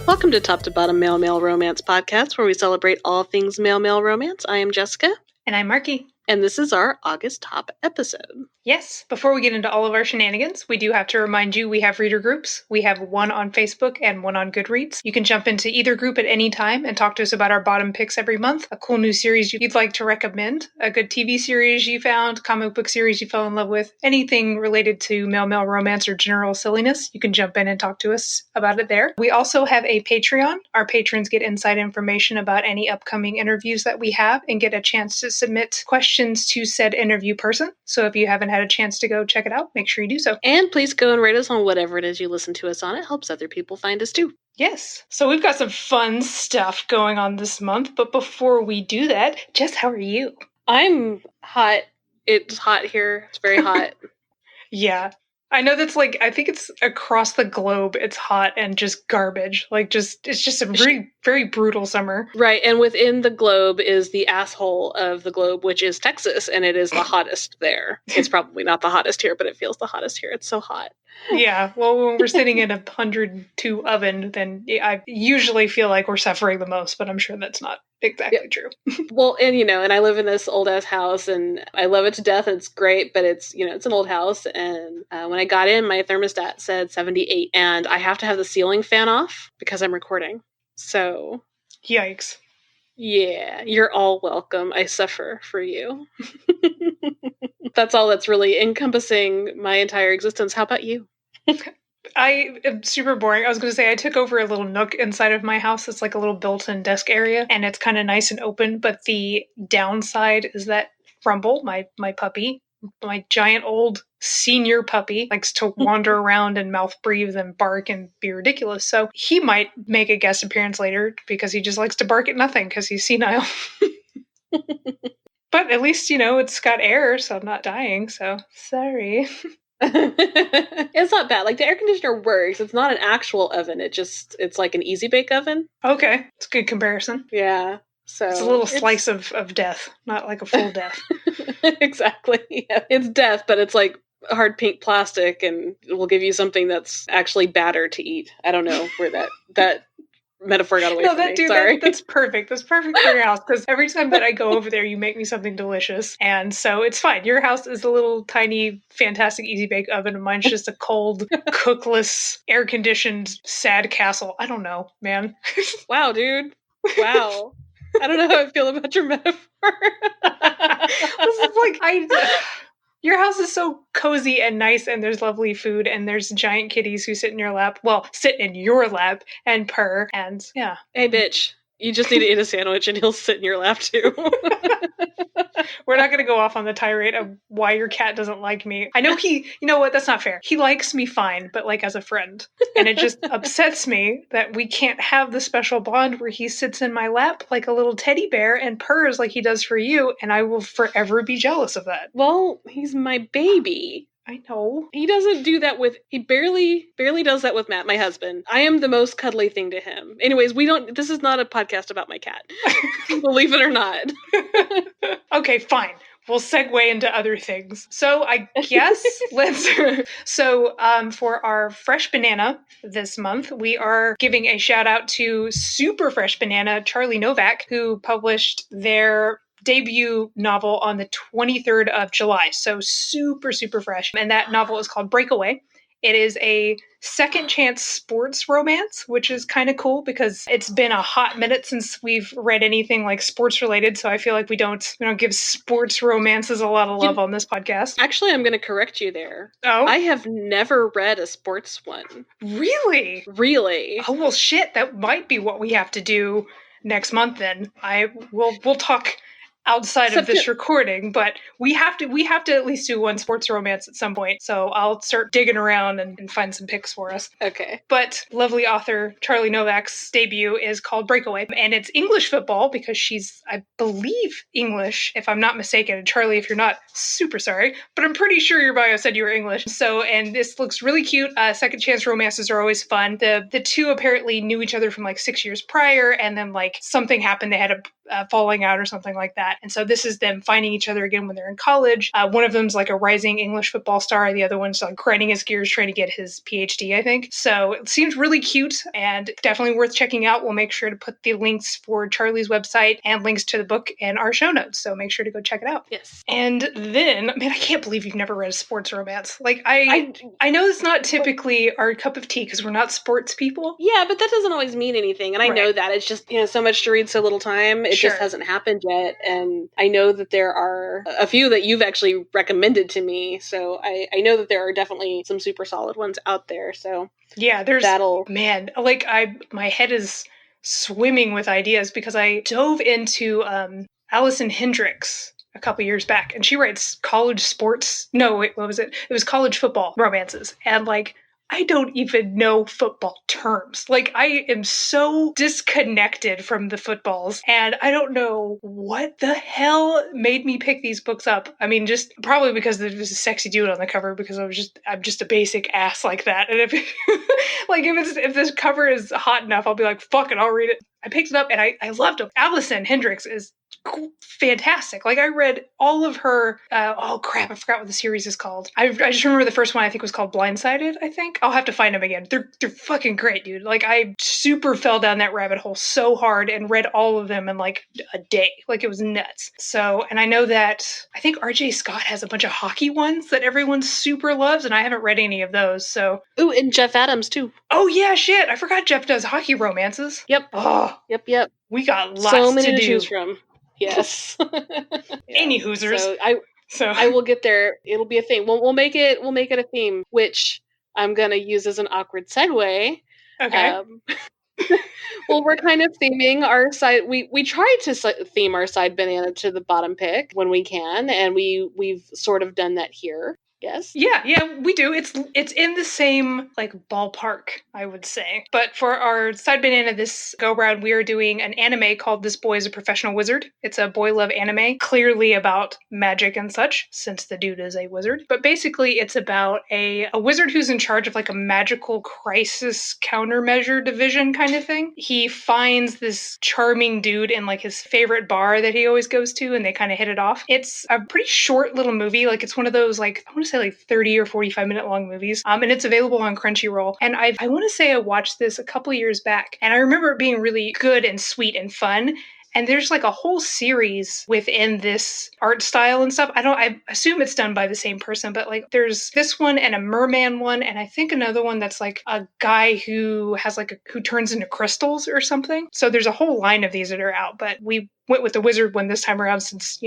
Welcome to Top to Bottom Male Romance Podcast, where we celebrate all things male romance. I am Jessica. And I'm Markie. And this is our August Top episode. Yes, before we get into all of our shenanigans, we do have to remind you we have reader groups. We have one on Facebook and one on Goodreads. You can jump into either group at any time and talk to us about our bottom picks every month, a cool new series you'd like to recommend, a good TV series you found, comic book series you fell in love with, anything related to male romance or general silliness. You can jump in and talk to us about it there. We also have a Patreon. Our patrons get inside information about any upcoming interviews that we have and get a chance to submit questions to said interview person. So if you haven't had a chance to go check it out, make sure you do so. And please go and rate us on whatever it is you listen to us on. It helps other people find us too. Yes. So we've got some fun stuff going on this month, but before we do that, Jess, how are you? I'm hot. It's hot here. It's very hot. Yeah. I know that's I think it's across the globe, it's hot and just garbage. It's just a very, very brutal summer. Right, and within the globe is the asshole of the globe, which is Texas, and it is the hottest there. It's probably not the hottest here, but it feels the hottest here. It's so hot. Yeah, well, when we're sitting in a 102 oven, then I usually feel like we're suffering the most, but I'm sure that's not exactly true. Well, and I live in this old-ass house, and I love it to death, and it's great, but it's an old house, and when I got in, my thermostat said 78, and I have to have the ceiling fan off because I'm recording. So... Yikes. Yeah, you're all welcome. I suffer for you. That's all that's really encompassing my entire existence. How about you? I am super boring. I was going to say I took over a little nook inside of my house. It's like a little built-in desk area, and it's kind of nice and open, but the downside is that Rumble, my puppy, my giant old senior puppy, likes to wander around and mouth breathe and bark and be ridiculous. So he might make a guest appearance later because he just likes to bark at nothing because he's senile. But at least, it's got air, so I'm not dying. So sorry. It's not bad. The air conditioner works. It's not an actual oven. It's like an easy bake oven. Okay. It's a good comparison. Yeah. So it's a little slice of death, not like a full death. Exactly. Yeah. It's death, but it's like hard pink plastic, and it will give you something that's actually batter to eat. I don't know where that metaphor got away from me. Dude, sorry. That's perfect. That's perfect for your house, because every time that I go over there, you make me something delicious. And so it's fine. Your house is a little tiny, fantastic, easy bake oven, and mine's just a cold, cookless, air-conditioned, sad castle. I don't know, man. Wow, dude. Wow. I don't know how I feel about your metaphor. Your house is so cozy and nice, and there's lovely food, and there's giant kitties who sit in your lap. Well, sit in your lap and purr, and yeah. Hey, bitch. You just need to eat a sandwich, and he'll sit in your lap, too. We're not going to go off on the tirade of why your cat doesn't like me. I know you know what, that's not fair. He likes me fine, but as a friend. And it just upsets me that we can't have the special bond where he sits in my lap like a little teddy bear and purrs like he does for you, and I will forever be jealous of that. Well, he's my baby. I know. He doesn't do that he barely does that with Matt, my husband. I am the most cuddly thing to him. Anyways, this is not a podcast about my cat. Believe it or not. Okay, fine. We'll segue into other things. So I guess for our Fresh Banana this month, we are giving a shout out to Super Fresh Banana, Charlie Novak, who published their debut novel on the 23rd of July. So super, super fresh. And that novel is called Breakaway. It is a second chance sports romance, which is kind of cool because it's been a hot minute since we've read anything sports related. So I feel like we don't give sports romances a lot of love on this podcast. Actually, I'm going to correct you there. Oh, I have never read a sports one. Really? Really? Oh, well, shit. That might be what we have to do next month. Then we'll talk outside of this recording, but we have to at least do one sports romance at some point. So I'll start digging around and find some picks for us. Okay. But lovely author Charlie Novak's debut is called Breakaway, and it's English football because she's, I believe, English, if I'm not mistaken. And Charlie, if you're not, super sorry, but I'm pretty sure your bio said you were English. So, and this looks really cute. Second chance romances are always fun. The two apparently knew each other from 6 years prior, and then something happened. They had falling out or something like that. And so this is them finding each other again when they're in college. One of them's like a rising English football star. The other one's like grinding his gears trying to get his PhD, I think. So it seems really cute and definitely worth checking out. We'll make sure to put the links for Charlie's website and links to the book in our show notes. So make sure to go check it out. Yes. And then, man, I can't believe you've never read a sports romance. Like I know it's not typically our cup of tea because we're not sports people. Yeah, but that doesn't always mean anything. And I know that. It's just, so much to read, so little time. It just hasn't happened yet. And I know that there are a few that you've actually recommended to me. So I know that there are definitely some super solid ones out there. So yeah, man, like my head is swimming with ideas because I dove into Allison Hendricks a couple years back, and she writes college sports. No, wait, what was it? It was college football romances. And like, I don't even know football terms. Like, I am so disconnected from the footballs, and I don't know what the hell made me pick these books up. I mean, just probably because there was a sexy dude on the cover, because I'm just a basic ass like that. And if if this cover is hot enough, I'll be like, fuck it, I'll read it. I picked it up and I loved it. Allison Hendricks is fantastic. Like, I read all of her oh crap, I forgot what the series is called. I just remember the first one, I think, was called Blindsided. I think I'll have to find them again. They're fucking great, dude. Like, I super fell down that rabbit hole so hard and read all of them in like a day. Like, it was nuts. So, and I know that I think RJ Scott has a bunch of hockey ones that everyone super loves, and I haven't read any of those. So ooh, and Jeff Adams too. Oh yeah, shit, I forgot Jeff does hockey romances. Yep. Oh yep. We got lots so many to to do. choose from. Yes. Any Hoosers. So I will get there. It'll be a thing. We'll make it a theme, which I'm gonna use as an awkward segue. Okay. Well, we're kind of theming our side. We try to theme our side banana to the bottom pick when we can, and we've sort of done that here. Yes. Yeah, we do. It's in the same like ballpark, I would say. But for our side banana this go round, we are doing an anime called This Boy is a Professional Wizard. It's a boy love anime, clearly about magic and such, since the dude is a wizard. But basically, it's about a wizard who's in charge of like a magical crisis countermeasure division kind of thing. He finds this charming dude in like his favorite bar that he always goes to, and they kind of hit it off. It's a pretty short little movie. Like, it's one of those, like, I want to say like 30 or 45 minute long movies. And it's available on Crunchyroll. And I want to say I watched this a couple years back, and I remember it being really good and sweet and fun. And there's like a whole series within this art style and stuff. I assume it's done by the same person, but like there's this one and a merman one, and I think another one that's like a guy who has who turns into crystals or something. So there's a whole line of these that are out, but we went with the wizard one this time around since,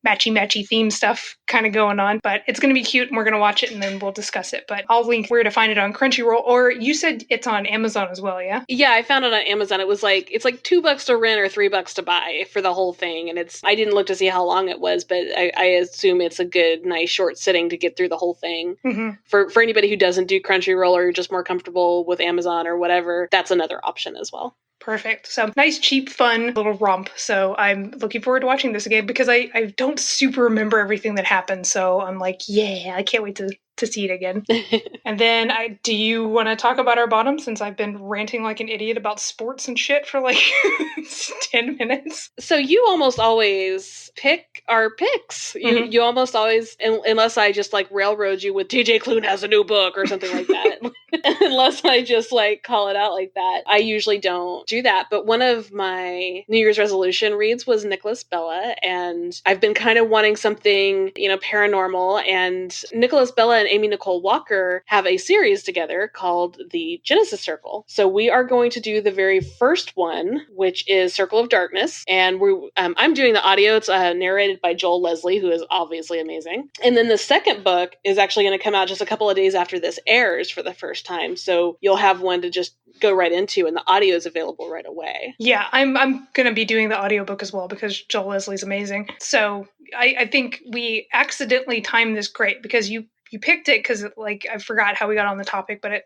matchy theme stuff kind of going on. But it's going to be cute, and we're going to watch it and then we'll discuss it. But I'll link where to find it on Crunchyroll, or you said it's on Amazon as well, yeah? Yeah, I found it on Amazon. It was like, it's like $2 to rent or $3 to buy for the whole thing. And I didn't look to see how long it was, but I assume it's a good, nice short sitting to get through the whole thing. Mm-hmm. For anybody who doesn't do Crunchyroll or just more comfortable with Amazon or whatever, that's another option as well. Perfect. So nice, cheap, fun little romp. So I'm looking forward to watching this again because I don't super remember everything that happened. So I'm like, yeah, I can't wait to see it again. And then do you want to talk about our bottom, since I've been ranting like an idiot about sports and shit for like 10 minutes? So you almost always pick our picks. Mm-hmm. You almost always, unless I just like railroad you with TJ Klune has a new book or something like that. Unless I just like call it out like that. I usually don't do that. But one of my New Year's resolution reads was Nicholas Bella. And I've been kind of wanting something, paranormal. And Nicholas Bella and Amy Nicole Walker have a series together called the Genesis Circle. So we are going to do the very first one, which is Circle of Darkness. And I'm doing the audio. It's narrated by Joel Leslie, who is obviously amazing. And then the second book is actually going to come out just a couple of days after this airs for the first time. So you'll have one to just go right into, and the audio is available right away. Yeah, I'm going to be doing the audiobook as well because Joel Leslie's amazing. So I think we accidentally timed this great because you picked it because I forgot how we got on the topic, but I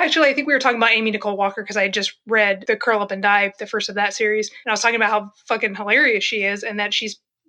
think we were talking about Amy Nicole Walker because I had just read the Curl Up and Die, the first of that series, and I was talking about how fucking hilarious she is, and that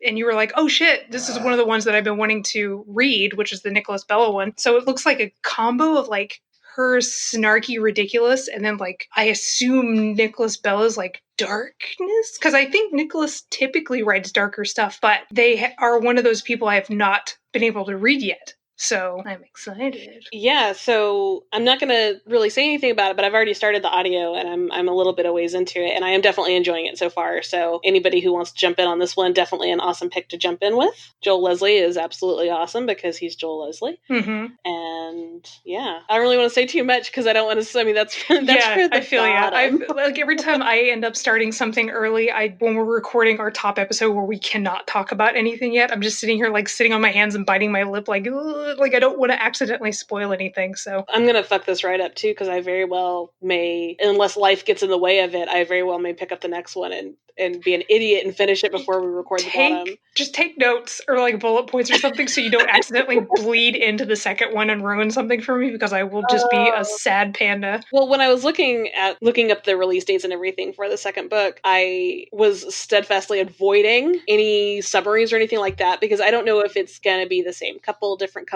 and you were like, oh shit, this is one of the ones that I've been wanting to read, which is the Nicholas Bella one. So it looks like a combo of like her snarky ridiculous, and then like I assume Nicholas Bella's like darkness, because I think Nicholas typically writes darker stuff, but they are one of those people I have not been able to read yet. So I'm excited. Yeah, so I'm not going to really say anything about it, but I've already started the audio and I'm a little bit of ways into it, and I am definitely enjoying it so far. So anybody who wants to jump in on this one, definitely an awesome pick to jump in with. Joel Leslie is absolutely awesome because he's Joel Leslie. Mm-hmm. And yeah, I don't really want to say too much because I don't want to. I mean, that's for the I feel bottom. like every time I end up starting something early, when we're recording our top episode where we cannot talk about anything yet, I'm just sitting here like sitting on my hands and biting my lip like I don't want to accidentally spoil anything. So I'm gonna fuck this right up too because I very well may, unless life gets in the way of it, I very well may pick up the next one and be an idiot and finish it before we record the bottom. Just take notes or like bullet points or something so you don't accidentally bleed into the second one and ruin something for me, because I will just be a sad panda. Well, when I was looking up the release dates and everything for the second book, I was steadfastly avoiding any summaries or anything like that because I don't know if it's gonna be the same couple, different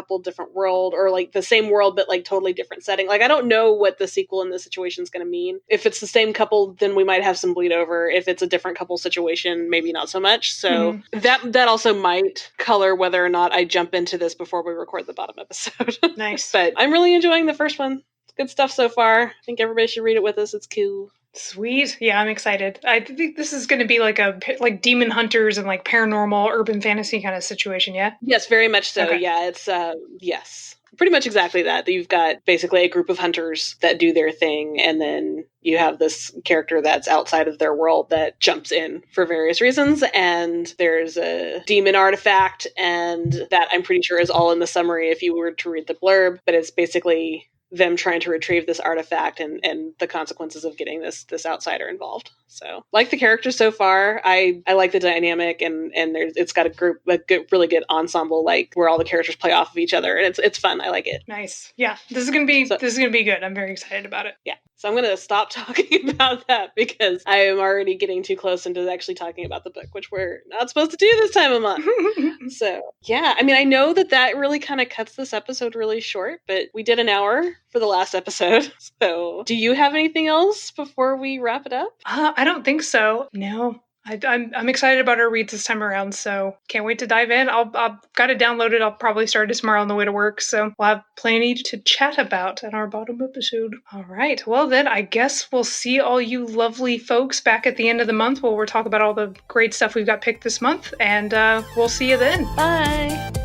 world, or like the same world but like totally different setting. Like I don't know what the sequel in this situation is gonna mean. If it's the same couple, then we might have some bleed over. If it's a different couple situation, maybe not so much. So that also might color whether or not I jump into this before we record the bottom episode. Nice. But I'm really enjoying the first one. It's good stuff so far. I think everybody should read it with us. It's cool. Sweet. Yeah, I'm excited. I think this is going to be like demon hunters and like paranormal urban fantasy kind of situation, yeah? Yes, very much so. Okay. Yeah, it's yes. Pretty much exactly that. You've got basically a group of hunters that do their thing, and then you have this character that's outside of their world that jumps in for various reasons, and there's a demon artifact, and that I'm pretty sure is all in the summary if you were to read the blurb, but it's basically them trying to retrieve this artifact and the consequences of getting this outsider involved. So, like the characters so far, I like the dynamic, and it's got a really good ensemble, like where all the characters play off of each other, and it's fun. I like it. Nice. Yeah, this is gonna be good. I'm very excited about it. Yeah. So I'm gonna stop talking about that because I am already getting too close into actually talking about the book, which we're not supposed to do this time of month. So yeah, I mean, I know that really kind of cuts this episode really short, but we did an hour for the last episode. So do you have anything else before we wrap it up? I don't think so. No. I'm excited about our reads this time around, so can't wait to dive in. I've got it downloaded. I'll probably start it tomorrow on the way to work, so we'll have plenty to chat about in our bottom episode. All right, well then, I guess we'll see all you lovely folks back at the end of the month where we'll talk about all the great stuff we've got picked this month, and we'll see you then. Bye!